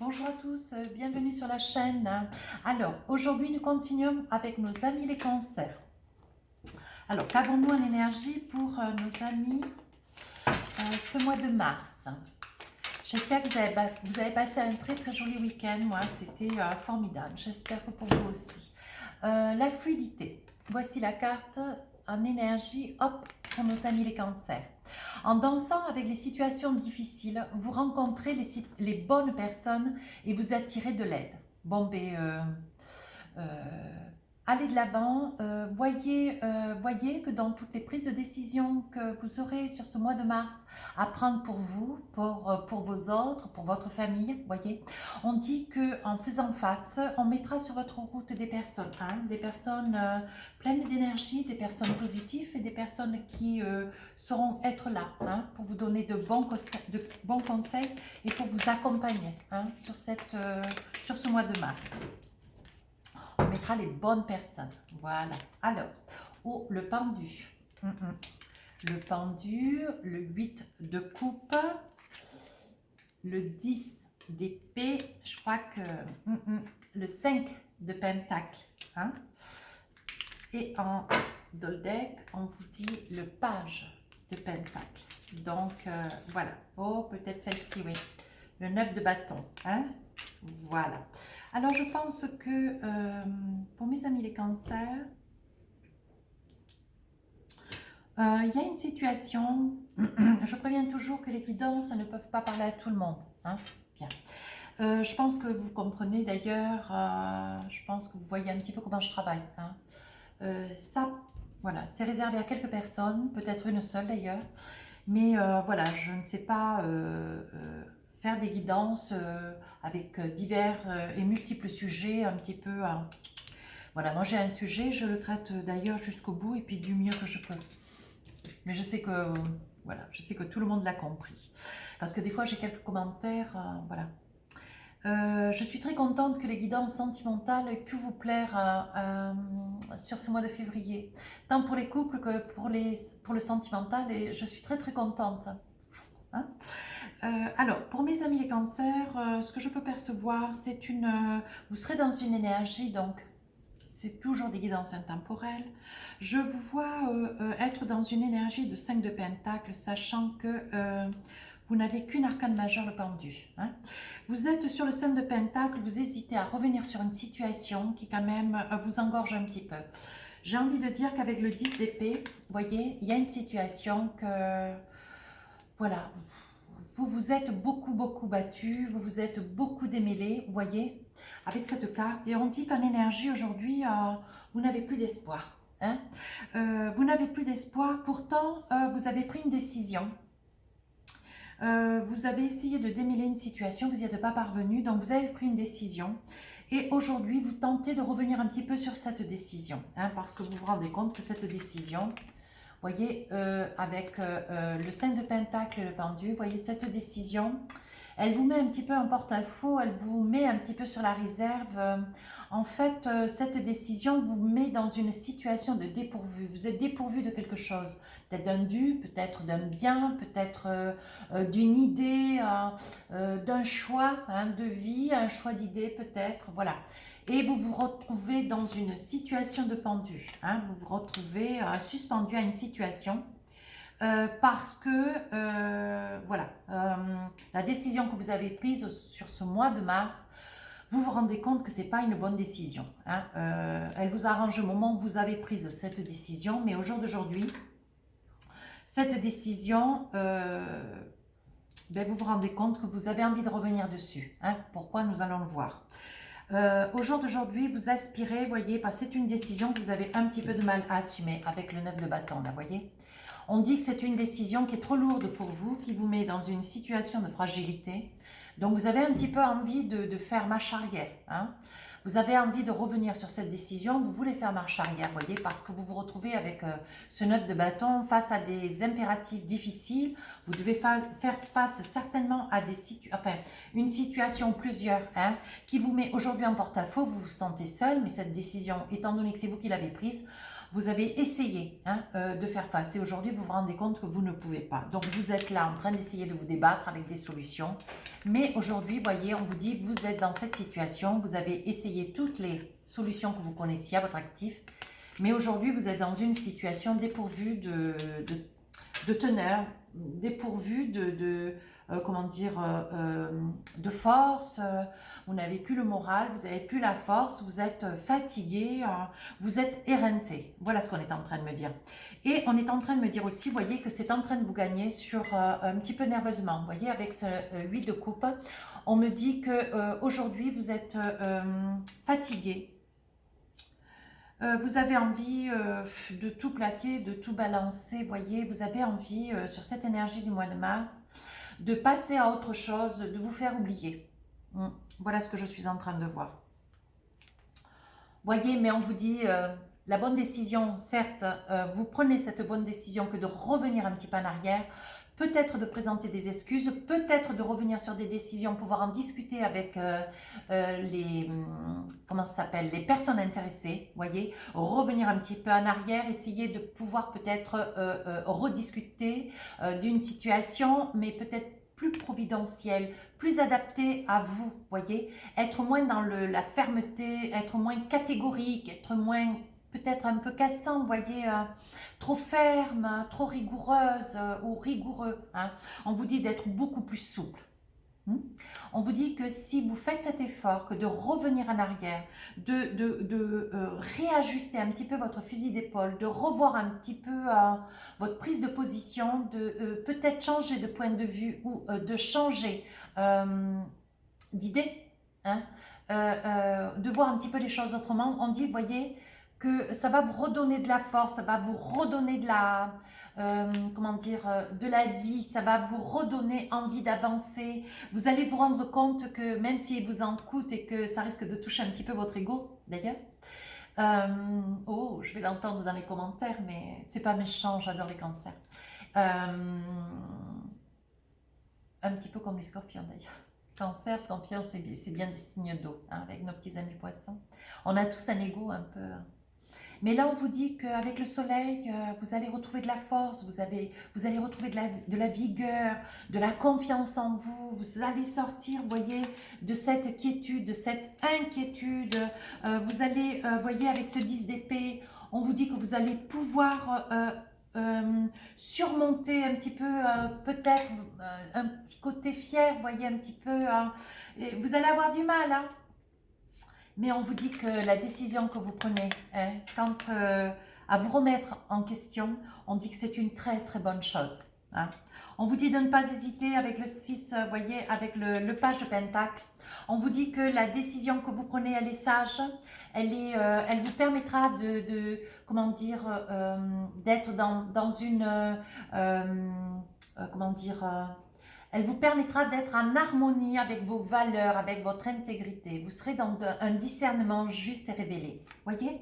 Bonjour à tous, bienvenue sur la chaîne. Alors, aujourd'hui, nous continuons avec nos amis les cancers. Alors, qu'avons-nous en énergie pour nos amis ce mois de mars? J'espère que vous avez passé un très très joli week-end. Moi, c'était formidable. J'espère que pour vous aussi. La fluidité. Voici la carte en énergie, hop, pour nos amis les cancers. En dansant avec les situations difficiles, vous rencontrez les bonnes personnes et vous attirez de l'aide. Bon, allez de l'avant, voyez que dans toutes les prises de décision que vous aurez sur ce mois de mars à prendre pour vous, pour vos autres, pour votre famille, voyez, on dit qu'en faisant face, on mettra sur votre route des personnes, des personnes pleines d'énergie, des personnes positives et des personnes qui sauront être là pour vous donner de bons conseils et pour vous accompagner sur ce mois de mars. On mettra les bonnes personnes. Voilà. Alors, le pendu. Le pendu, le 8 de coupe, le 10 d'épée, je crois que le 5 de pentacle. Et en doldek, on vous dit le page de pentacle. Donc, voilà. Oh, peut-être celle-ci, oui. Le 9 de bâton. Voilà. Alors, je pense que pour mes amis les cancers, il y a une situation, je préviens toujours que les guidances ne peuvent pas parler à tout le monde. Bien. Je pense que vous comprenez d'ailleurs, je pense que vous voyez un petit peu comment je travaille. Ça, voilà, c'est réservé à quelques personnes, peut-être une seule d'ailleurs, mais voilà, je ne sais pas faire des guidances avec divers et multiples sujets un petit peu. Voilà, moi j'ai un sujet, je le traite d'ailleurs jusqu'au bout et puis du mieux que je peux. Mais je sais que, voilà, je sais que tout le monde l'a compris. Parce que des fois j'ai quelques commentaires, voilà. Je suis très contente que les guidances sentimentales aient pu vous plaire sur ce mois de février, tant pour les couples que pour le sentimental, et je suis très très contente. Alors, pour mes amis les cancers, ce que je peux percevoir, c'est vous serez dans une énergie, donc c'est toujours des guidances intemporelles. Je vous vois être dans une énergie de 5 de pentacle, sachant que vous n'avez qu'une arcane majeure, le pendu. Vous êtes sur le 5 de pentacle, vous hésitez à revenir sur une situation qui quand même vous engorge un petit peu. J'ai envie de dire qu'avec le 10 d'épée, vous voyez, il y a une situation que, voilà, vous vous êtes beaucoup battu, vous vous êtes beaucoup démêlé, vous voyez, avec cette carte. Et on dit qu'en énergie, aujourd'hui, vous n'avez plus d'espoir. Vous n'avez plus d'espoir, pourtant, vous avez pris une décision. Vous avez essayé de démêler une situation, vous n'y êtes pas parvenu, donc vous avez pris une décision. Et aujourd'hui, vous tentez de revenir un petit peu sur cette décision, parce que vous vous rendez compte que cette décision, voyez, avec le 5 de pentacle et le pendu, vous voyez, cette décision, elle vous met un petit peu en porte-à-faux, elle vous met un petit peu sur la réserve. En fait, cette décision vous met dans une situation de dépourvu. Vous êtes dépourvu de quelque chose, peut-être d'un dû, peut-être d'un bien, peut-être d'une idée, d'un choix de vie, un choix d'idée peut-être, voilà. Et vous vous retrouvez dans une situation de pendu. Vous vous retrouvez suspendu à une situation parce que, voilà, la décision que vous avez prise sur ce mois de mars, vous vous rendez compte que ce n'est pas une bonne décision. Elle vous arrange au moment où vous avez prise cette décision, mais au jour d'aujourd'hui, cette décision, vous vous rendez compte que vous avez envie de revenir dessus. Pourquoi? Nous allons le voir. Au jour d'aujourd'hui, vous aspirez, voyez, parce que c'est une décision que vous avez un petit peu de mal à assumer avec le 9 de bâton, là, voyez. On dit que c'est une décision qui est trop lourde pour vous, qui vous met dans une situation de fragilité. Donc, vous avez un petit peu envie de faire marche arrière. Vous avez envie de revenir sur cette décision, vous voulez faire marche arrière, voyez, parce que vous vous retrouvez avec ce 9 de bâton face à des impératifs difficiles. Vous devez faire face certainement à une situation, plusieurs, qui vous met aujourd'hui en porte-à-faux. Vous vous sentez seul, mais cette décision, étant donné que c'est vous qui l'avez prise, Vous avez essayé hein, de faire face et aujourd'hui vous vous rendez compte que vous ne pouvez pas. Donc vous êtes là en train d'essayer de vous débattre avec des solutions. Mais aujourd'hui, voyez, on vous dit, vous êtes dans cette situation, vous avez essayé toutes les solutions que vous connaissiez à votre actif. Mais aujourd'hui, vous êtes dans une situation dépourvue de teneur, dépourvue comment dire, de force, vous n'avez plus le moral, vous n'avez plus la force, vous êtes fatigué, vous êtes éreinté. Voilà ce qu'on est en train de me dire. Et on est en train de me dire aussi, vous voyez, que c'est en train de vous gagner sur un petit peu nerveusement. Vous voyez, avec ce 8 de coupe, on me dit que aujourd'hui vous êtes fatigué. Vous avez envie de tout plaquer, de tout balancer, voyez, vous avez envie sur cette énergie du mois de mars de passer à autre chose, de vous faire oublier. Voilà ce que je suis en train de voir. Voyez, mais on vous dit la bonne décision, certes, vous prenez cette bonne décision que de revenir un petit peu en arrière, peut-être de présenter des excuses, peut-être de revenir sur des décisions, pouvoir en discuter avec comment ça s'appelle, les personnes intéressées, voyez, revenir un petit peu en arrière, essayer de pouvoir peut-être rediscuter d'une situation, mais peut-être plus providentielle, plus adaptée à vous, voyez, être moins dans la fermeté, être moins catégorique, être moins peut-être un peu cassant, vous voyez, trop ferme, trop rigoureuse ou rigoureux. Hein. On vous dit d'être beaucoup plus souple. On vous dit que si vous faites cet effort, que de revenir en arrière, de réajuster un petit peu votre fusil d'épaule, de revoir un petit peu votre prise de position, de peut-être changer de point de vue ou de changer d'idée, hein, de voir un petit peu les choses autrement, on dit, voyez, que ça va vous redonner de la force, ça va vous redonner de la, comment dire, de la vie, ça va vous redonner envie d'avancer. Vous allez vous rendre compte que même s'il vous en coûte et que ça risque de toucher un petit peu votre ego, d'ailleurs, oh, je vais l'entendre dans les commentaires, mais c'est pas méchant, j'adore les cancers. Un petit peu comme les scorpions d'ailleurs. Cancer, scorpion, c'est bien des signes d'eau, hein, avec nos petits amis poissons. On a tous un ego un peu... Mais là, on vous dit qu'avec le soleil, vous allez retrouver de la force, vous allez retrouver de la vigueur, de la confiance en vous. Vous allez sortir, vous voyez, de cette quiétude, de cette inquiétude. Vous allez, voyez, avec ce 10 d'épée, on vous dit que vous allez pouvoir surmonter un petit peu, peut-être un petit côté fier, vous voyez, un petit peu. Vous allez avoir du mal, hein. Mais on vous dit que la décision que vous prenez, hein, quant à vous remettre en question, on dit que c'est une très très bonne chose. Hein. On vous dit de ne pas hésiter avec le 6, voyez, avec le page de Pentacle. On vous dit que la décision que vous prenez, elle est sage, elle vous permettra comment dire, d'être dans une, comment dire, elle vous permettra d'être en harmonie avec vos valeurs, avec votre intégrité. Vous serez dans un discernement juste et révélé. Voyez?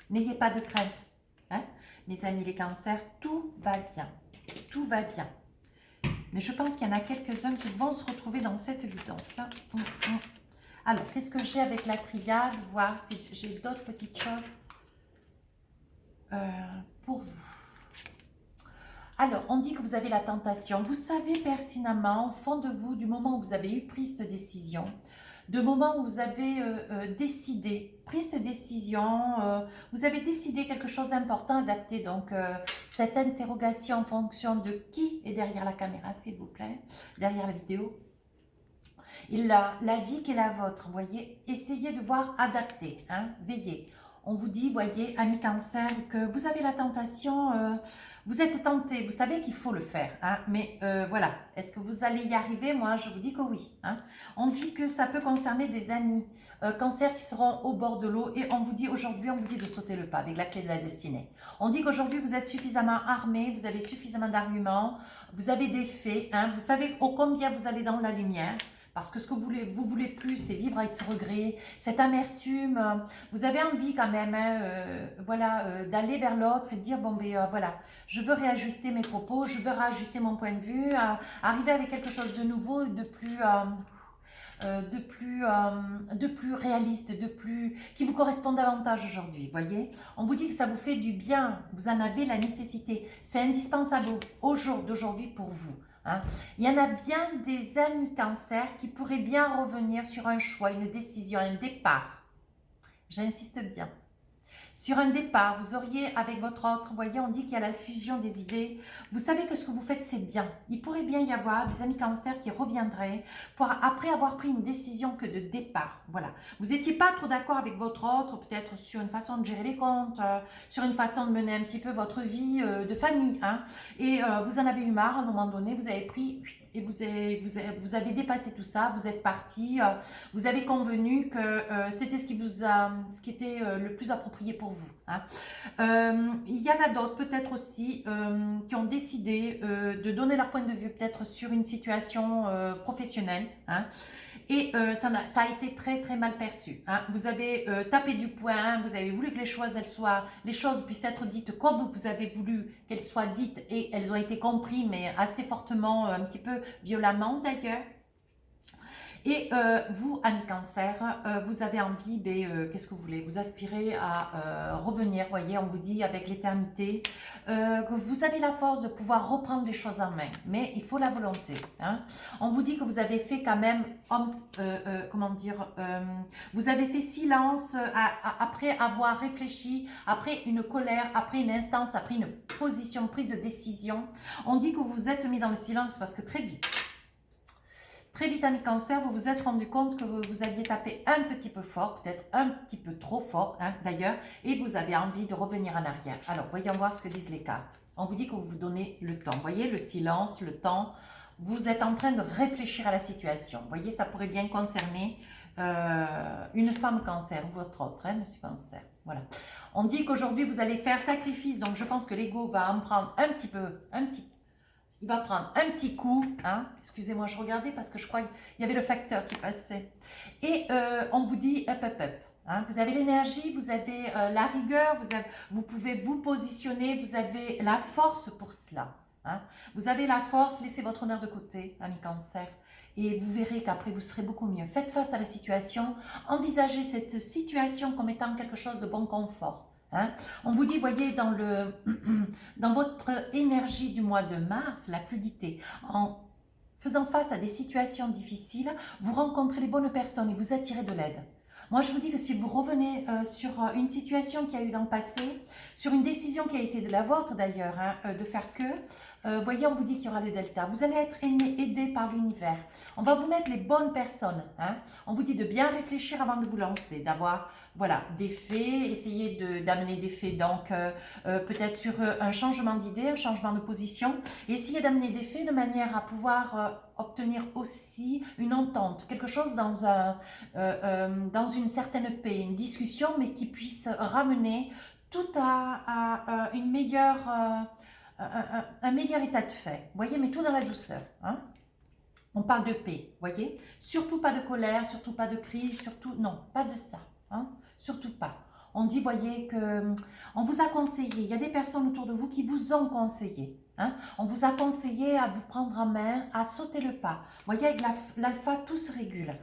N'ayez pas de crainte. Hein? Mes amis les cancers, tout va bien. Tout va bien. Mais je pense qu'il y en a quelques-uns qui vont se retrouver dans cette guidance. Hein? Alors, qu'est-ce que j'ai avec la triade? Voir si j'ai d'autres petites choses pour vous. Alors, on dit que vous avez la tentation. Vous savez pertinemment, au fond de vous, du moment où vous avez eu pris cette décision, du moment où vous avez pris cette décision, vous avez décidé quelque chose d'important, adapté. Donc, cette interrogation en fonction de qui est derrière la caméra, s'il vous plaît, derrière la vidéo. Et la vie qui est la vôtre, vous voyez, essayez de voir adapter, hein, veillez. On vous dit, voyez, amis cancer, que vous avez la tentation, vous êtes tenté, vous savez qu'il faut le faire, hein, mais voilà, est-ce que vous allez y arriver? Moi, je vous dis que oui. Hein. On dit que ça peut concerner des amis cancer qui seront au bord de l'eau et on vous dit aujourd'hui, on vous dit de sauter le pas avec la clé de la destinée. On dit qu'aujourd'hui, vous êtes suffisamment armé, vous avez suffisamment d'arguments, vous avez des faits, hein, vous savez ô combien vous allez dans la lumière. Parce que ce que vous voulez plus, c'est vivre avec ce regret, cette amertume. Vous avez envie quand même, hein, voilà, d'aller vers l'autre et de dire, bon, ben voilà, je veux réajuster mes propos, je veux réajuster mon point de vue, arriver avec quelque chose de nouveau, de plus, de plus réaliste, qui vous correspond davantage aujourd'hui, voyez. On vous dit que ça vous fait du bien, vous en avez la nécessité, c'est indispensable au jour d'aujourd'hui pour vous. Hein. Il y en a bien des amis cancer qui pourraient bien revenir sur un choix, une décision, un départ. J'insiste bien. Sur un départ, vous auriez avec votre autre, vous voyez, on dit qu'il y a la fusion des idées. Vous savez que ce que vous faites, c'est bien. Il pourrait bien y avoir des amis cancer qui reviendraient après avoir pris une décision que de départ. Voilà. Vous n'étiez pas trop d'accord avec votre autre, peut-être sur une façon de gérer les comptes, sur une façon de mener un petit peu votre vie de famille. Hein, et vous en avez eu marre à un moment donné, vous avez pris et vous avez dépassé tout ça, vous êtes parti, vous avez convenu que c'était ce qui était le plus approprié pour vous. Hein. Il y en a d'autres peut-être aussi qui ont décidé de donner leur point de vue peut-être sur une situation professionnelle. Hein. Et ça a été très très mal perçu. Hein. Vous avez tapé du poing, vous avez voulu que les choses puissent être dites comme vous avez voulu qu'elles soient dites et elles ont été comprises, mais assez fortement, un petit peu violemment d'ailleurs. Et vous, amis cancer, vous avez envie, qu'est-ce que vous voulez? Vous aspirez à revenir, voyez, on vous dit avec l'éternité, que vous avez la force de pouvoir reprendre les choses en main, mais il faut la volonté. Hein. On vous dit que vous avez fait quand même, comment dire, vous avez fait silence après avoir réfléchi, après une colère, après une instance, après une position, prise de décision. On dit que vous vous êtes mis dans le silence parce que très vite, amis cancer, vous vous êtes rendu compte que vous aviez tapé un petit peu fort, peut-être un petit peu trop fort hein, d'ailleurs, et vous avez envie de revenir en arrière. Alors, voyons voir ce que disent les cartes. On vous dit que vous vous donnez le temps. Vous voyez, le silence, le temps, vous êtes en train de réfléchir à la situation. Vous voyez, ça pourrait bien concerner une femme cancer ou votre autre, hein, monsieur cancer. Voilà. On dit qu'aujourd'hui, vous allez faire sacrifice, donc je pense que l'ego va en prendre il va prendre un petit coup, hein. Excusez-moi, je regardais parce que je crois qu'il y avait le facteur qui passait. Et on vous dit up, up, up. Hein. Vous avez l'énergie, vous avez la rigueur, vous pouvez vous positionner, vous avez la force pour cela. Hein. Vous avez la force, laissez votre honneur de côté, ami cancer. Et vous verrez qu'après, vous serez beaucoup mieux. Faites face à la situation, envisagez cette situation comme étant quelque chose de bon confort. Hein. On vous dit, voyez, dans votre énergie du mois de mars, la fluidité, en faisant face à des situations difficiles, vous rencontrez les bonnes personnes et vous attirez de l'aide. Moi, je vous dis que si vous revenez sur une situation qui a eu dans le passé, sur une décision qui a été de la vôtre d'ailleurs, hein, de faire que, voyez, on vous dit qu'il y aura des deltas. Vous allez être aidé par l'univers. On va vous mettre les bonnes personnes. Hein. On vous dit de bien réfléchir avant de vous lancer, d'avoir voilà, des faits, essayer d'amener des faits, donc peut-être sur un changement d'idée, un changement de position, et essayer d'amener des faits de manière à pouvoir obtenir aussi une entente, quelque chose dans une certaine paix, une discussion, mais qui puisse ramener tout à une meilleure, un meilleur état de fait, vous voyez, mais tout dans la douceur. Hein. On parle de paix, vous voyez, surtout pas de colère, surtout pas de crise, surtout, non, pas de ça, hein, surtout pas. On dit, voyez, que on vous a conseillé, il y a des personnes autour de vous qui vous ont conseillé. Hein? On vous a conseillé à vous prendre en main, à sauter le pas. Vous voyez, avec l'alpha, tout se régule.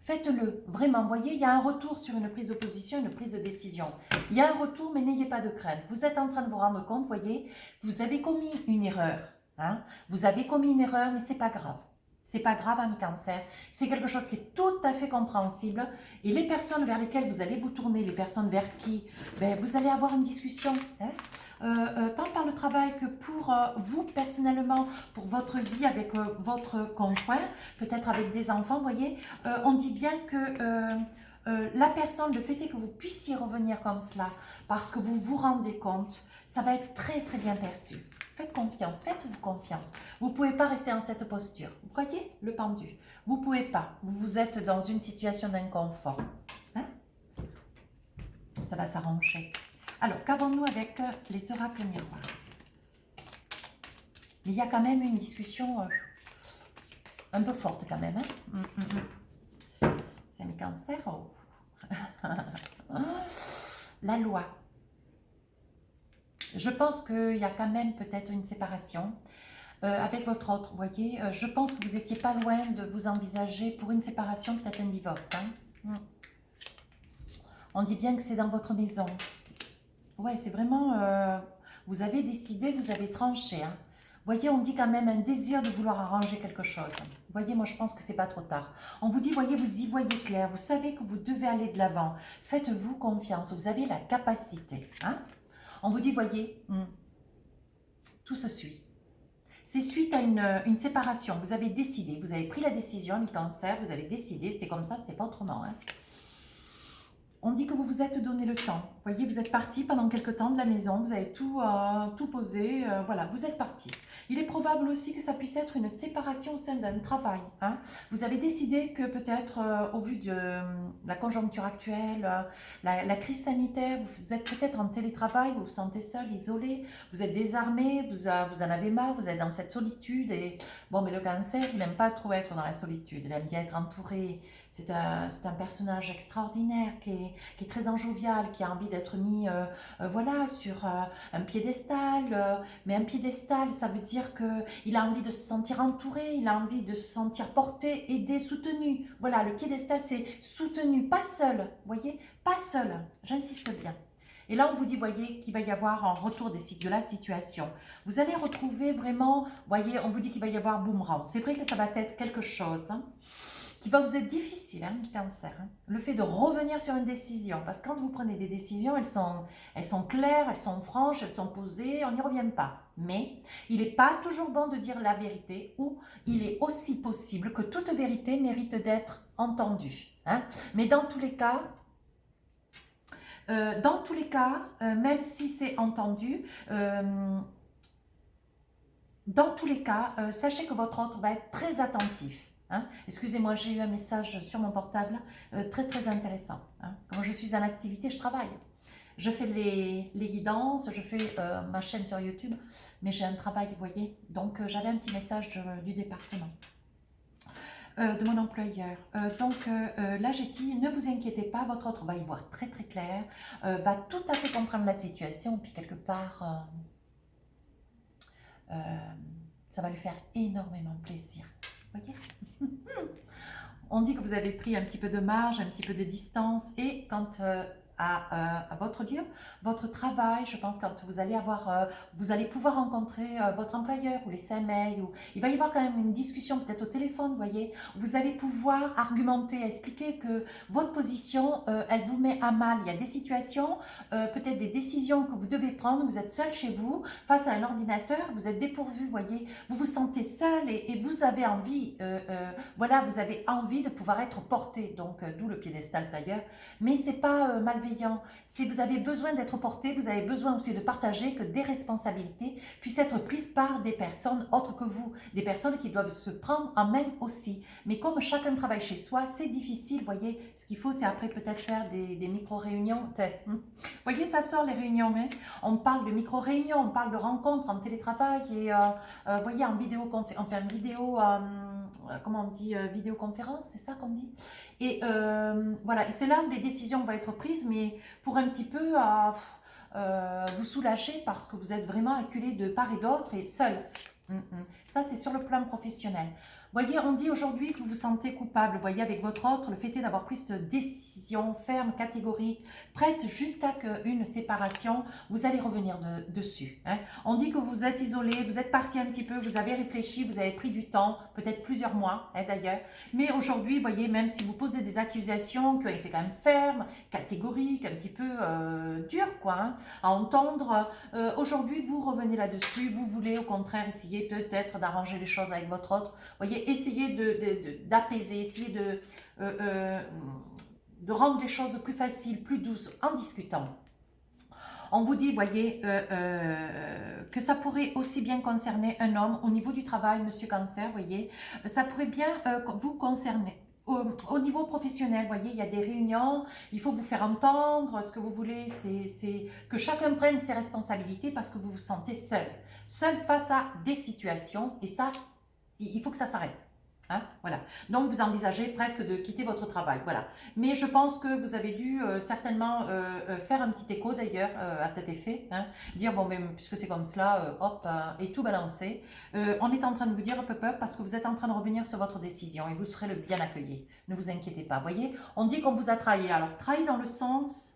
Faites-le, vraiment. Vous voyez, il y a un retour sur une prise de position, une prise de décision. Il y a un retour, mais n'ayez pas de crainte. Vous êtes en train de vous rendre compte, vous voyez, vous avez commis une erreur. Hein? Vous avez commis une erreur, mais ce n'est pas grave. C'est pas grave, ami cancer. C'est quelque chose qui est tout à fait compréhensible. Et les personnes vers lesquelles vous allez vous tourner, les personnes vers qui vous allez avoir une discussion, hein, tant par le travail que pour vous personnellement, pour votre vie avec votre conjoint, peut-être avec des enfants, vous voyez, on dit bien que la personne, le fait est que vous puissiez revenir comme cela, parce que vous vous rendez compte, ça va être très très bien perçu. Faites confiance, faites-vous confiance. Vous ne pouvez pas rester en cette posture. Vous voyez le pendu. Vous ne pouvez pas. Vous êtes dans une situation d'inconfort. Hein? Ça va s'arranger. Alors, qu'avons-nous avec les oracles miroirs? Il y a quand même une discussion un peu forte quand même. Hein? C'est mes cancers. Oh. La loi. Je pense qu'il y a quand même peut-être une séparation. avec votre autre, vous voyez. Je pense que vous n'étiez pas loin de vous envisager pour une séparation, peut-être un divorce. Hein. On dit bien que c'est dans votre maison. Ouais, c'est vraiment... vous avez décidé, vous avez tranché. Hein. Vous voyez, on dit quand même un désir de vouloir arranger quelque chose. Vous voyez, moi je pense que c'est pas trop tard. On vous dit, voyez, vous y voyez clair, vous savez que vous devez aller de l'avant. Faites-vous confiance, vous avez la capacité. Hein. On vous dit, voyez, tout se suit. C'est suite à une séparation. Vous avez décidé, vous avez pris la décision, ami Cancer, vous avez décidé, c'était comme ça, c'était pas autrement. Hein. On dit que vous vous êtes donné le temps. Vous voyez, vous êtes parti pendant quelques temps de la maison, vous avez tout posé, voilà, vous êtes parti. Il est probable aussi que ça puisse être une séparation au sein d'un travail. Hein. Vous avez décidé que peut-être, au vu de la conjoncture actuelle, la crise sanitaire, vous êtes peut-être en télétravail, vous vous sentez seul, isolé, vous êtes désarmé, vous en avez marre, vous êtes dans cette solitude. Et bon, mais le Cancer, il n'aime pas trop être dans la solitude, il aime bien être entouré. C'est un personnage extraordinaire qui est très enjovial, qui a envie d'être mis voilà, sur un piédestal. Mais un piédestal, ça veut dire qu'il a envie de se sentir entouré, il a envie de se sentir porté, aidé, soutenu. Voilà, le piédestal, c'est soutenu, pas seul, vous voyez, pas seul, j'insiste bien. Et là, on vous dit, voyez, qu'il va y avoir un retour de la situation. Vous allez retrouver vraiment, voyez, on vous dit qu'il va y avoir boomerang. C'est vrai que ça va être quelque chose qui va vous être difficile, hein, Cancer. Hein. Le fait de revenir sur une décision. Parce que quand vous prenez des décisions, elles sont claires, elles sont franches, elles sont posées, on n'y revient pas. Mais il n'est pas toujours bon de dire la vérité, ou il est aussi possible que toute vérité mérite d'être entendue. Hein. Mais dans tous les cas, même si c'est entendu, dans tous les cas, sachez que votre autre va être très attentif. Hein. Excusez-moi, j'ai eu un message sur mon portable très très intéressant. Hein. Quand je suis en activité, je travaille. Je fais les guidances, je fais ma chaîne sur YouTube, mais j'ai un travail, vous voyez. Donc, j'avais un petit message du département, de mon employeur. Là, j'ai dit, ne vous inquiétez pas, votre autre va y voir très très clair, va tout à fait comprendre la situation, puis quelque part... ça va lui faire énormément plaisir. Voyez. On dit que vous avez pris un petit peu de marge, un petit peu de distance, et quand à votre lieu, votre travail, je pense quand vous allez vous allez pouvoir rencontrer votre employeur ou les mails, ou il va y avoir quand même une discussion peut-être au téléphone, vous voyez, vous allez pouvoir argumenter, expliquer que votre position, elle vous met à mal. Il y a des situations, peut-être des décisions que vous devez prendre, vous êtes seul chez vous, face à un ordinateur, vous êtes dépourvu, vous voyez, vous vous sentez seul et vous avez envie, voilà, vous avez envie de pouvoir être porté, donc d'où le piédestal d'ailleurs, mais c'est pas malveillant. Si vous avez besoin d'être porté, vous avez besoin aussi de partager que des responsabilités puissent être prises par des personnes autres que vous, des personnes qui doivent se prendre en main aussi. Mais comme chacun travaille chez soi, c'est difficile, vous voyez, ce qu'il faut c'est après peut-être faire des micro-réunions. Vous voyez, ça sort les réunions, hein. On parle de micro-réunions, on parle de rencontres en télétravail et vous voyez, en vidéoconférence, enfin vidéo, comment on dit, vidéoconférence, c'est ça qu'on dit. Et voilà, et c'est là où les décisions vont être prises, mais pour un petit peu vous soulager parce que vous êtes vraiment acculé de part et d'autre et seul. Ça, c'est sur le plan professionnel. Vous voyez, on dit aujourd'hui que vous vous sentez coupable. Vous voyez, avec votre autre, le fait est d'avoir pris cette décision ferme, catégorique, prête jusqu'à une séparation, vous allez revenir dessus. Hein. On dit que vous êtes isolé, vous êtes parti un petit peu, vous avez réfléchi, vous avez pris du temps, peut-être plusieurs mois hein, d'ailleurs. Mais aujourd'hui, vous voyez, même si vous posez des accusations qui ont été quand même fermes, catégoriques, un petit peu dures, quoi, hein, à entendre, aujourd'hui, vous revenez là-dessus, vous voulez au contraire essayer peut-être d'arranger les choses avec votre autre. Vous voyez, essayez d'apaiser, essayez de rendre les choses plus faciles, plus douces en discutant. On vous dit, voyez, que ça pourrait aussi bien concerner un homme au niveau du travail, monsieur Cancer, voyez, ça pourrait bien vous concerner. Au niveau professionnel, vous voyez, il y a des réunions, il faut vous faire entendre, ce que vous voulez, c'est que chacun prenne ses responsabilités parce que vous vous sentez seul face à des situations, et ça, il faut que ça s'arrête. Hein, voilà. Donc, vous envisagez presque de quitter votre travail. Voilà. Mais je pense que vous avez dû certainement faire un petit écho d'ailleurs à cet effet. Hein, dire, bon, mais puisque c'est comme cela, hop, et tout balancer. On est en train de vous dire, hop, hop, parce que vous êtes en train de revenir sur votre décision et vous serez le bien accueilli. Ne vous inquiétez pas. Voyez, on dit qu'on vous a trahi. Alors, trahi dans le sens...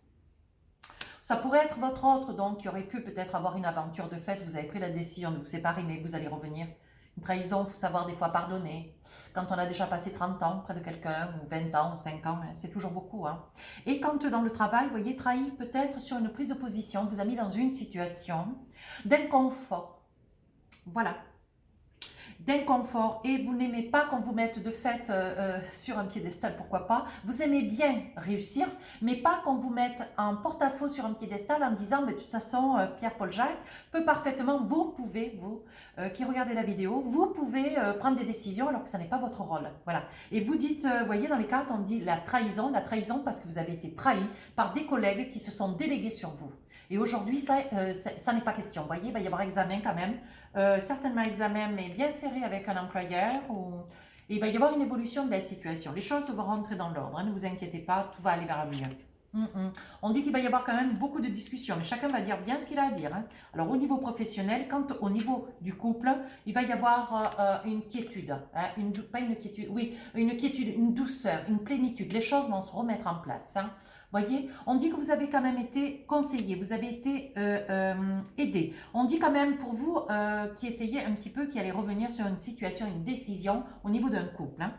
Ça pourrait être votre autre, donc, qui aurait pu peut-être avoir une aventure de fait. Vous avez pris la décision de vous séparer, mais vous allez revenir. Une trahison, il faut savoir des fois pardonner. Quand on a déjà passé 30 ans près de quelqu'un, ou 20 ans, ou 5 ans, c'est toujours beaucoup. Hein. Et quand dans le travail, vous voyez, trahi peut-être sur une prise de position, vous a mis dans une situation d'inconfort. Voilà. D'inconfort et vous n'aimez pas qu'on vous mette de fait sur un piédestal, pourquoi pas. Vous aimez bien réussir, mais pas qu'on vous mette en porte-à-faux sur un piédestal en disant, mais de toute façon, Pierre-Paul Jacques peut parfaitement, vous pouvez, vous qui regardez la vidéo, vous pouvez prendre des décisions alors que ce n'est pas votre rôle. Voilà. Et vous dites, vous voyez dans les cartes, on dit la trahison parce que vous avez été trahi par des collègues qui se sont délégués sur vous. Et aujourd'hui, ça n'est pas question. Vous voyez, il va y avoir examen quand même. Certainement examen, mais bien serré avec un employeur. Et il va y avoir une évolution de la situation. Les choses vont rentrer dans l'ordre. Hein, ne vous inquiétez pas, tout va aller vers le mieux. On dit qu'il va y avoir quand même beaucoup de discussions, mais chacun va dire bien ce qu'il a à dire. Hein. Alors au niveau professionnel, quand au niveau du couple, il va y avoir une quiétude, hein, pas une quiétude, oui, une quiétude, une douceur, une plénitude. Les choses vont se remettre en place. Hein. Voyez, on dit que vous avez quand même été conseillé, vous avez été aidé. On dit quand même pour vous qui essayez un petit peu, qui allez revenir sur une situation, une décision au niveau d'un couple. Hein.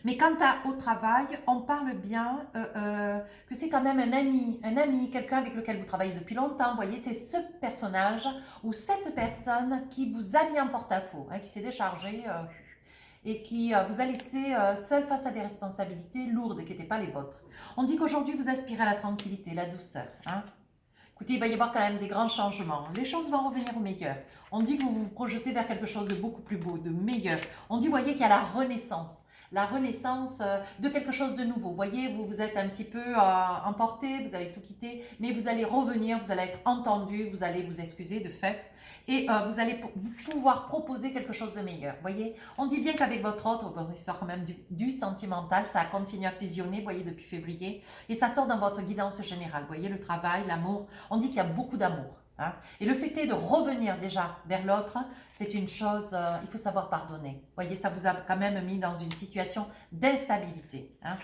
Mais quant au travail, on parle bien que c'est quand même un ami, quelqu'un avec lequel vous travaillez depuis longtemps. Vous voyez, c'est ce personnage ou cette personne qui vous a mis en porte-à-faux, hein, qui s'est déchargé et qui vous a laissé seul face à des responsabilités lourdes qui n'étaient pas les vôtres. On dit qu'aujourd'hui, vous aspirez à la tranquillité, la douceur. Hein. Écoutez, il va y avoir quand même des grands changements. Les choses vont revenir au meilleur. On dit que vous vous projetez vers quelque chose de beaucoup plus beau, de meilleur. On dit, voyez, qu'il y a la renaissance de quelque chose de nouveau. Vous voyez, vous vous êtes un petit peu emporté, vous allez tout quitter, mais vous allez revenir, vous allez être entendu, vous allez vous excuser de fait, et vous allez pouvoir proposer quelque chose de meilleur. Vous voyez, on dit bien qu'avec votre autre, on sort quand même du sentimental, ça a continué à fusionner, vous voyez, depuis février, et ça sort dans votre guidance générale. Vous voyez, le travail, l'amour, on dit qu'il y a beaucoup d'amour. Hein. Et le fait est de revenir déjà vers l'autre, c'est une chose, il faut savoir pardonner. Vous voyez, ça vous a quand même mis dans une situation d'instabilité. Hein.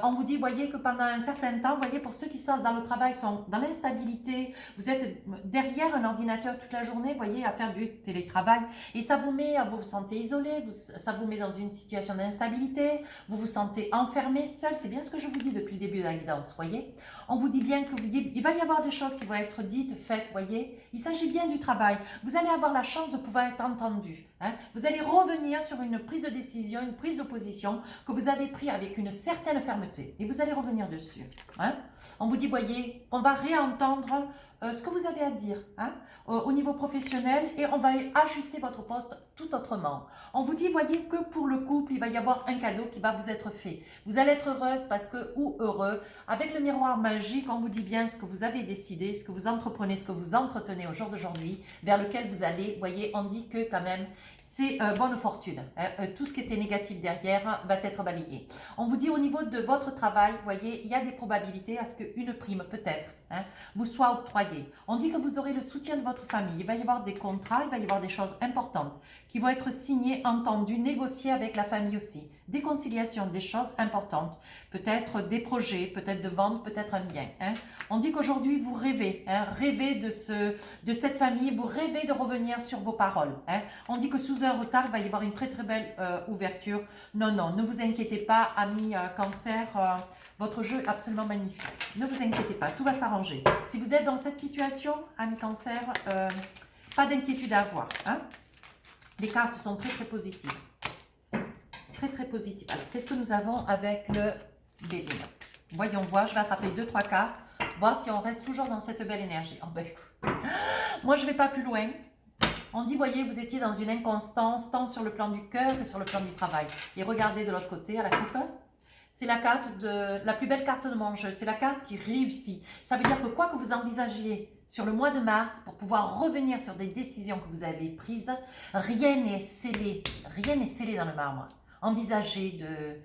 On vous dit, voyez, que pendant un certain temps, voyez, pour ceux qui sont dans le travail, sont dans l'instabilité, vous êtes derrière un ordinateur toute la journée, voyez, à faire du télétravail, et ça vous met, vous vous sentez isolé, ça vous met dans une situation d'instabilité, vous vous sentez enfermé, seul, c'est bien ce que je vous dis depuis le début de la guidance, voyez. On vous dit bien qu'il va y avoir des choses qui vont être dites, faites, voyez, il s'agit bien du travail, vous allez avoir la chance de pouvoir être entendu. Hein. Vous allez revenir sur une prise de décision, une prise de position que vous avez prise avec une certaine fermeté. Et vous allez revenir dessus. Hein. On vous dit, voyez, on va réentendre ce que vous avez à dire hein, au niveau professionnel et on va ajuster votre poste tout autrement. On vous dit, voyez, que pour le couple, il va y avoir un cadeau qui va vous être fait. Vous allez être heureuse parce que, ou heureux, avec le miroir magique, on vous dit bien ce que vous avez décidé, ce que vous entreprenez, ce que vous entretenez au jour d'aujourd'hui, vers lequel vous allez. Voyez, on dit que quand même, c'est bonne fortune. Hein, tout ce qui était négatif derrière va être balayé. On vous dit au niveau de votre travail, voyez, il y a des probabilités à ce qu'une prime, peut-être, hein, vous soit octroyée. On dit que vous aurez le soutien de votre famille. Il va y avoir des contrats, il va y avoir des choses importantes qui vont être signées, entendues, négociées avec la famille aussi. Des conciliations, des choses importantes. Peut-être des projets, peut-être de vente, peut-être un bien. Hein. On dit qu'aujourd'hui, vous rêvez. Hein, rêvez de cette famille, vous rêvez de revenir sur vos paroles. Hein. On dit que sous un retard, il va y avoir une très très belle ouverture. Non, non, ne vous inquiétez pas, amis Cancer. Votre jeu est absolument magnifique. Ne vous inquiétez pas, tout va s'arranger. Si vous êtes dans cette situation, amis Cancer, pas d'inquiétude à avoir. Hein. Les cartes sont très très positives. Très très positives. Alors, qu'est-ce que nous avons avec le Bélier? Voyons voir, je vais attraper 2-3 cartes, voir si on reste toujours dans cette belle énergie. Oh, ben, moi, je ne vais pas plus loin. On dit, voyez, vous étiez dans une inconstance, tant sur le plan du cœur que sur le plan du travail. Et regardez de l'autre côté, à la coupe. C'est la carte de la plus belle carte de mon jeu. C'est la carte qui réussit. Ça veut dire que quoi que vous envisagiez sur le mois de mars, pour pouvoir revenir sur des décisions que vous avez prises, rien n'est scellé. Rien n'est scellé dans le marbre. Envisagez de...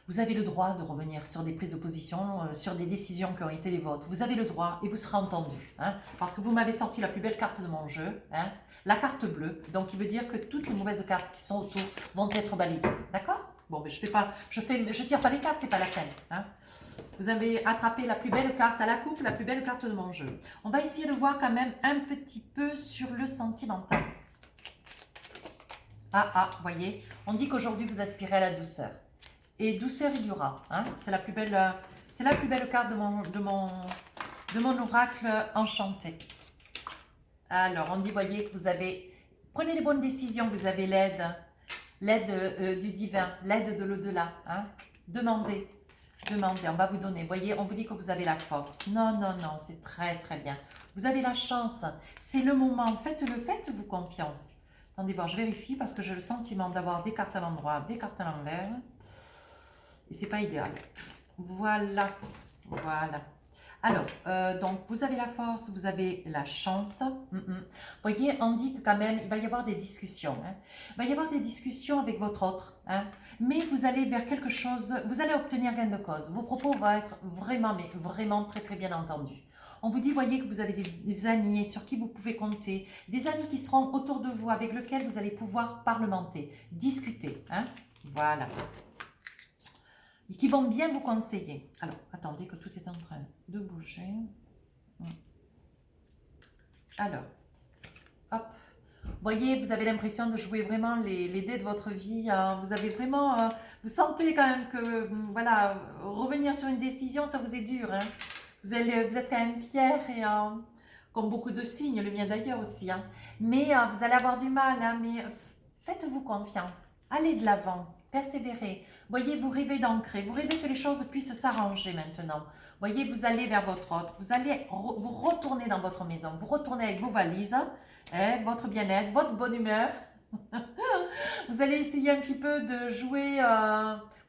Vous avez le droit de revenir sur des prises de position, sur des décisions qui ont été les vôtres. Vous avez le droit et vous serez entendu. Hein, parce que vous m'avez sorti la plus belle carte de mon jeu, hein, la carte bleue. Donc, il veut dire que toutes les mauvaises cartes qui sont autour vont être balayées. D'accord? Bon, mais je tire pas les cartes, c'est pas la peine. Hein. Vous avez attrapé la plus belle carte à la coupe, la plus belle carte de mon jeu. On va essayer de voir quand même un petit peu sur le sentimental. Voyez, on dit qu'aujourd'hui vous aspirez à la douceur. Et douceur il y aura. Hein. C'est la plus belle carte de mon oracle enchanté. Alors, on dit, voyez, que vous avez... Prenez les bonnes décisions, vous avez l'aide du divin, l'aide de l'au-delà. Hein. Demandez, on va vous donner. Voyez, on vous dit que vous avez la force. Non, non, non, c'est très, très bien. Vous avez la chance, c'est le moment. Faites-le, faites-vous confiance. Attendez voir, je vérifie parce que j'ai le sentiment d'avoir des cartes à l'endroit, des cartes à l'envers. Et c'est pas idéal. Voilà, voilà. Alors, donc, vous avez la force, vous avez la chance. Voyez, on dit que quand même, il va y avoir des discussions. Hein. Il va y avoir des discussions avec votre autre. Hein. Mais vous allez vers quelque chose, vous allez obtenir gain de cause. Vos propos vont être vraiment, mais vraiment très, très bien entendus. On vous dit, voyez, que vous avez des amis sur qui vous pouvez compter. Des amis qui seront autour de vous, avec lesquels vous allez pouvoir parlementer, discuter. Hein. Voilà. Et qui vont bien vous conseiller. Alors, attendez que tout est en train de bouger. Alors, hop. Voyez, vous avez l'impression de jouer vraiment les dés de votre vie. Hein. Vous avez vraiment... vous sentez quand même que, voilà, revenir sur une décision, ça vous est dur. Hein. Vous êtes quand même fier et... comme beaucoup de signes, le mien d'ailleurs aussi. Hein. Mais vous allez avoir du mal. Hein, mais faites-vous confiance. Allez de l'avant. Persévérez. Voyez, vous rêvez d'ancrer. Vous rêvez que les choses puissent s'arranger maintenant. Voyez, vous allez vers votre autre. Vous allez vous retourner dans votre maison. Vous retournez avec vos valises, hein, votre bien-être, votre bonne humeur. Vous allez essayer un petit peu de jouer.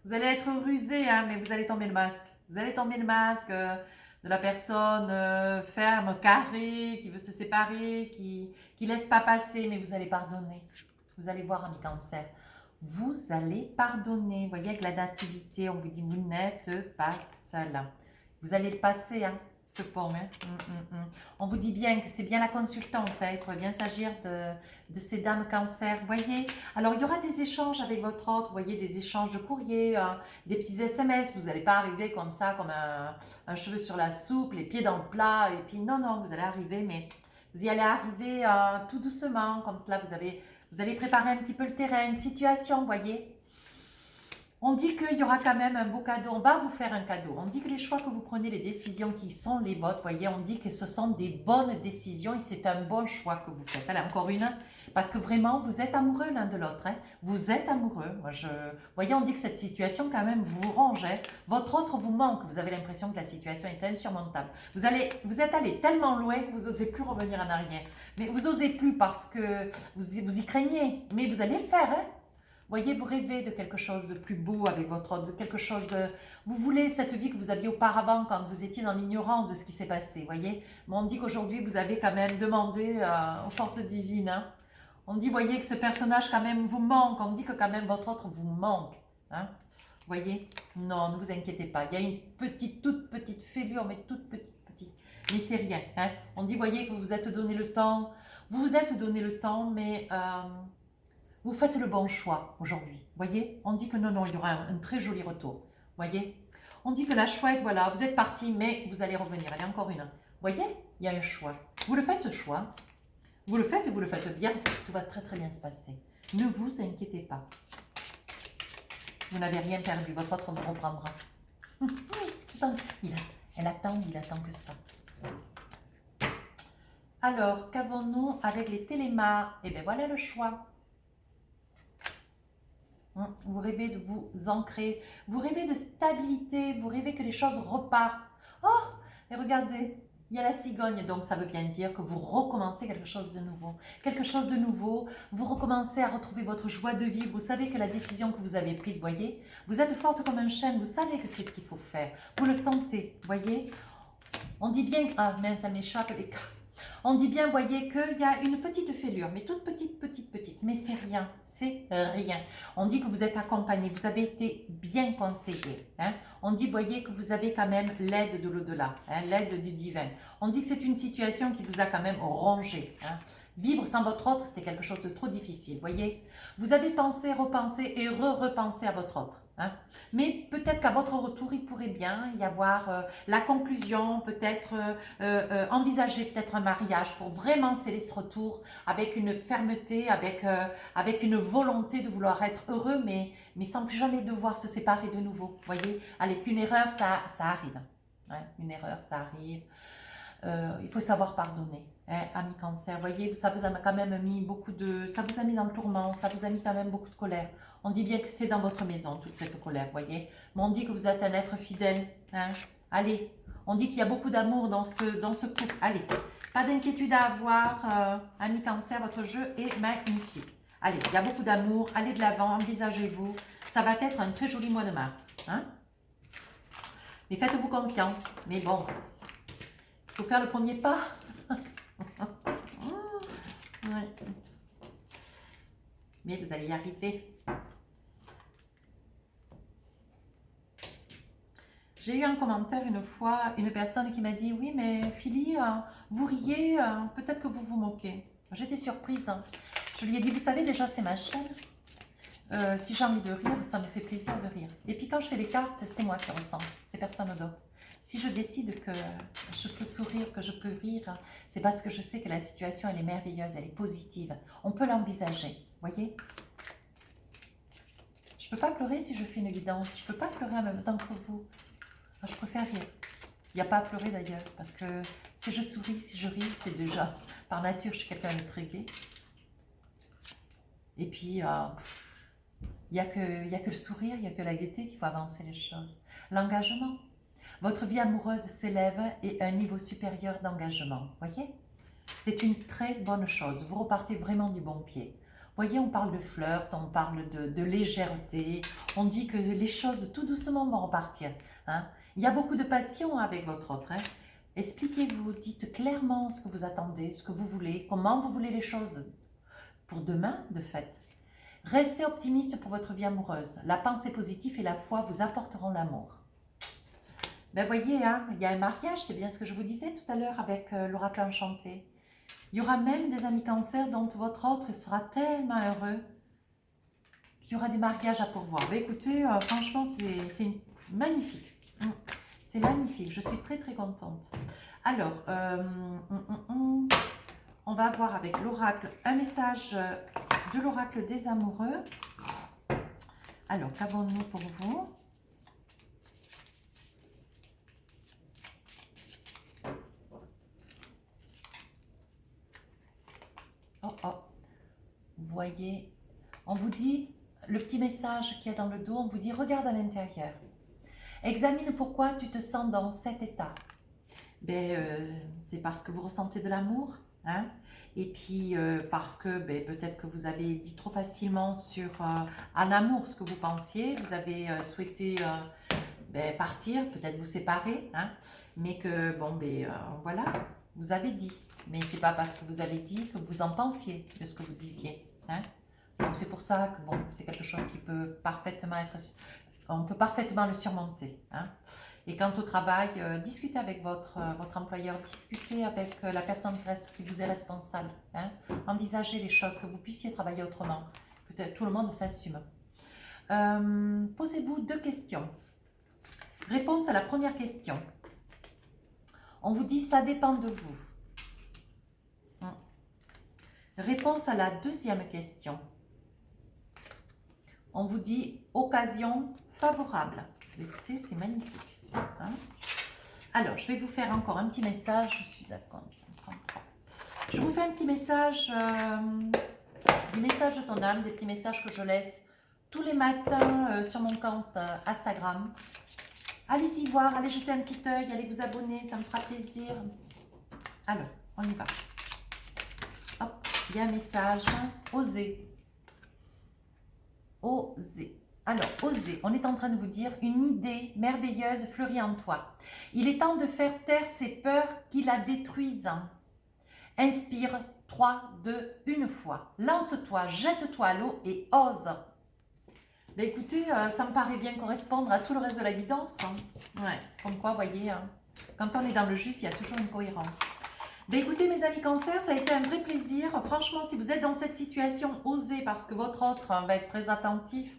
Vous allez être rusé, hein, mais vous allez tomber le masque. Vous allez tomber le masque de la personne ferme, carrée, qui veut se séparer, qui laisse pas passer, mais vous allez pardonner. Vous allez voir, ami Cancer. Vous allez pardonner. Vous voyez, avec la nativité, on vous dit, vous n'êtes pas seul. Vous allez le passer, hein, ce pont. Hein. On vous dit bien que c'est bien la consultante. Hein, il pourrait bien s'agir de ces dames Cancer. Vous voyez, alors il y aura des échanges avec votre autre. Vous voyez, des échanges de courrier, des petits SMS. Vous n'allez pas arriver comme ça, comme un cheveu sur la soupe, les pieds dans le plat. Et puis, non, non, vous allez arriver, mais vous y allez arriver tout doucement. Comme cela, vous allez préparer un petit peu le terrain, une situation, vous voyez. On dit qu'il y aura quand même un beau cadeau. On va vous faire un cadeau. On dit que les choix que vous prenez, les décisions qui sont les vôtres, vous voyez, on dit que ce sont des bonnes décisions et c'est un bon choix que vous faites. Allez, encore une. Parce que vraiment, vous êtes amoureux l'un de l'autre. Hein. Vous êtes amoureux. Vous voyez, on dit que cette situation, quand même, vous range. Hein. Votre autre vous manque. Vous avez l'impression que la situation est insurmontable. Vous êtes allé tellement loin que vous n'osez plus revenir en arrière. Mais vous n'osez plus parce que vous y craignez. Mais vous allez le faire, hein. Voyez, vous rêvez de quelque chose de plus beau avec votre autre, de quelque chose de... Vous voulez cette vie que vous aviez auparavant quand vous étiez dans l'ignorance de ce qui s'est passé, voyez. Mais on dit qu'aujourd'hui, vous avez quand même demandé aux forces divines. Hein. On dit, voyez, que ce personnage quand même vous manque. On dit que quand même votre autre vous manque. Hein. Voyez, non, ne vous inquiétez pas. Il y a une toute petite fêlure, mais toute petite. Mais c'est rien. Hein. On dit, voyez, que vous vous êtes donné le temps. Vous vous êtes donné le temps, mais... vous faites le bon choix aujourd'hui. Voyez, on dit que non, non, il y aura un très joli retour. Voyez, on dit que la chouette, voilà, vous êtes parti, mais vous allez revenir. Allez, encore une. Voyez, il y a un choix. Vous le faites, ce choix. Vous le faites et vous le faites bien. Tout va très, très bien se passer. Ne vous inquiétez pas. Vous n'avez rien perdu. Votre autre vous reprendra. Elle attend, il attend que ça. Alors, qu'avons-nous avec les télémas? Eh bien, voilà le choix. Vous rêvez de vous ancrer, vous rêvez de stabilité, vous rêvez que les choses repartent. Oh, et regardez, Il y a la cigogne, donc ça veut bien dire que vous recommencez quelque chose de nouveau. Quelque chose de nouveau, vous recommencez à retrouver votre joie de vivre. Vous savez que la décision que vous avez prise, voyez, vous êtes forte comme un chêne, vous savez que c'est ce qu'il faut faire. Vous le sentez, voyez. On dit bien, ah mince, ça m'échappe les cartes. On dit bien, voyez, qu'il y a une petite fêlure, mais toute petite, mais c'est rien, c'est rien. On dit que vous êtes accompagné, vous avez été bien conseillé. Hein. On dit, voyez, que vous avez quand même l'aide de l'au-delà, hein, l'aide du divin. On dit que c'est une situation qui vous a quand même rongé. Hein. Vivre sans votre autre, c'était quelque chose de trop difficile, voyez. Vous avez pensé, repensé et repensé à votre autre. Hein. Mais peut-être qu'à votre retour, il pourrait bien y avoir la conclusion, peut-être envisager peut-être un mariage pour vraiment sceller ce retour avec une fermeté, avec une volonté de vouloir être heureux, mais sans plus jamais devoir se séparer de nouveau. Voyez, allez, qu'une erreur, ça arrive. Hein, une erreur, ça arrive. Il faut savoir pardonner, hein, ami cancer. Voyez, ça vous a quand même mis beaucoup de... Ça vous a mis dans le tourment, ça vous a mis quand même beaucoup de colère. On dit bien que c'est dans votre maison, toute cette colère, voyez. Mais on dit que vous êtes un être fidèle. Hein. Allez, on dit qu'il y a beaucoup d'amour dans ce couple. Allez, pas d'inquiétude à avoir, ami cancer, votre jeu est magnifique. Allez, il y a beaucoup d'amour, allez de l'avant, envisagez-vous. Ça va être un très joli mois de mars. Hein. Mais faites-vous confiance. Mais bon, il faut faire le premier pas. Ouais. Mais vous allez y arriver. J'ai eu un commentaire une fois, une personne qui m'a dit « Oui, mais Philly, vous riez, peut-être que vous vous moquez. » J'étais surprise. Je lui ai dit « Vous savez, déjà, c'est ma chaîne. Si j'ai envie de rire, ça me fait plaisir de rire. Et puis quand je fais les cartes, c'est moi qui ressens, c'est personne d'autre. Si je décide que je peux sourire, que je peux rire, c'est parce que je sais que la situation, elle est merveilleuse, elle est positive. On peut l'envisager, voyez. Je ne peux pas pleurer si je fais une guidance. Je ne peux pas pleurer en même temps que vous. Je préfère rire. Il n'y a pas à pleurer d'ailleurs, parce que si je souris, si je ris, c'est déjà, par nature, je suis quelqu'un de très gai. Et puis, il n'y a que le sourire, il n'y a que la gaieté qui faut avancer les choses. L'engagement. Votre vie amoureuse s'élève et un niveau supérieur d'engagement. Voyez, c'est une très bonne chose. Vous repartez vraiment du bon pied. Voyez, on parle de flirt, on parle de légèreté. On dit que les choses tout doucement vont repartir. Hein. Il y a beaucoup de passion avec votre autre. Hein. Expliquez-vous, dites clairement ce que vous attendez, ce que vous voulez, comment vous voulez les choses pour demain, de fait. Restez optimiste pour votre vie amoureuse. La pensée positive et la foi vous apporteront l'amour. Ben voyez, hein, il y a un mariage, c'est bien ce que je vous disais tout à l'heure avec l'oracle enchanté. Il y aura même des amis cancer dont votre autre sera tellement heureux qu'il y aura des mariages à pourvoir. Ben écoutez, franchement, c'est magnifique. C'est magnifique, je suis très très contente. Alors, on va voir avec l'oracle un message de l'oracle des amoureux. Alors, qu'avons-nous pour vous ? Oh, oh, vous voyez, on vous dit, le petit message qu'il y a dans le dos, on vous dit, regarde à l'intérieur. Examine pourquoi tu te sens dans cet état. Ben, c'est parce que vous ressentez de l'amour, hein? Et puis parce que peut-être que vous avez dit trop facilement sur en amour ce que vous pensiez, vous avez souhaité partir, peut-être vous séparer, hein? Mais que, bon, voilà, vous avez dit. Mais c'est pas parce que vous avez dit que vous en pensiez de ce que vous disiez. Hein? Donc c'est pour ça que bon, c'est quelque chose qui peut parfaitement être... On peut parfaitement le surmonter. Hein? Et quant au travail, discutez avec votre employeur, discutez avec la personne qui vous est responsable. Hein? Envisagez les choses, que vous puissiez travailler autrement, que tout le monde s'assume. Posez-vous 2 questions. Réponse à la première question. On vous dit, ça dépend de vous. Réponse à la deuxième question. On vous dit occasion favorable. Écoutez, c'est magnifique. Hein? Alors, je vais vous faire encore un petit message. Je suis à compte. Je vous fais un petit message, du message de ton âme, des petits messages que je laisse tous les matins sur mon compte Instagram. Allez-y voir, allez jeter un petit œil, allez vous abonner, ça me fera plaisir. Alors, on y va. Hop, il y a un message. Osez. Osez. Alors, osez. On est en train de vous dire une idée merveilleuse fleurit en toi. Il est temps de faire taire ces peurs qui la détruisent. Inspire 3, 2, une fois. Lance-toi, jette-toi à l'eau et ose. Ben écoutez, ça me paraît bien correspondre à tout le reste de la guidance. Hein. Ouais, comme quoi, vous voyez, hein, quand on est dans le juste, il y a toujours une cohérence. Ben écoutez, mes amis Cancer, ça a été un vrai plaisir. Franchement, si vous êtes dans cette situation, osez parce que votre autre va être très attentif.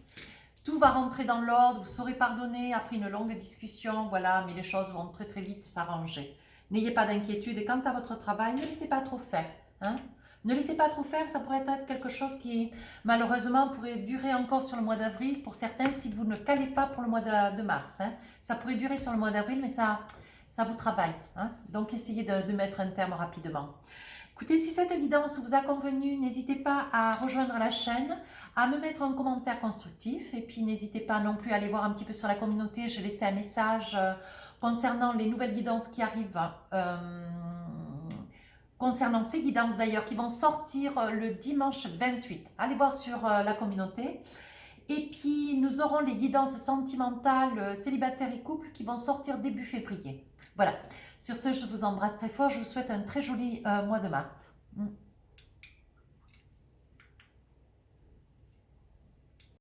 Tout va rentrer dans l'ordre, vous saurez pardonner après une longue discussion, voilà, mais les choses vont très très vite s'arranger. N'ayez pas d'inquiétude et quant à votre travail, ne laissez pas trop faire. Hein. Ne laissez pas trop faire, ça pourrait être quelque chose qui malheureusement pourrait durer encore sur le mois d'avril. Pour certains, si vous ne calez pas pour le mois de mars, hein, ça pourrait durer sur le mois d'avril, mais ça vous travaille. Hein. Donc essayez de mettre un terme rapidement. Écoutez, si cette guidance vous a convenu, n'hésitez pas à rejoindre la chaîne, à me mettre un commentaire constructif et puis n'hésitez pas non plus à aller voir un petit peu sur la communauté. J'ai laissé un message concernant les nouvelles guidances qui arrivent, concernant ces guidances d'ailleurs qui vont sortir le dimanche 28. Allez voir sur la communauté. Et puis nous aurons les guidances sentimentales, célibataires et couples qui vont sortir début février. Voilà, sur ce, je vous embrasse très fort. Je vous souhaite un très joli mois de mars.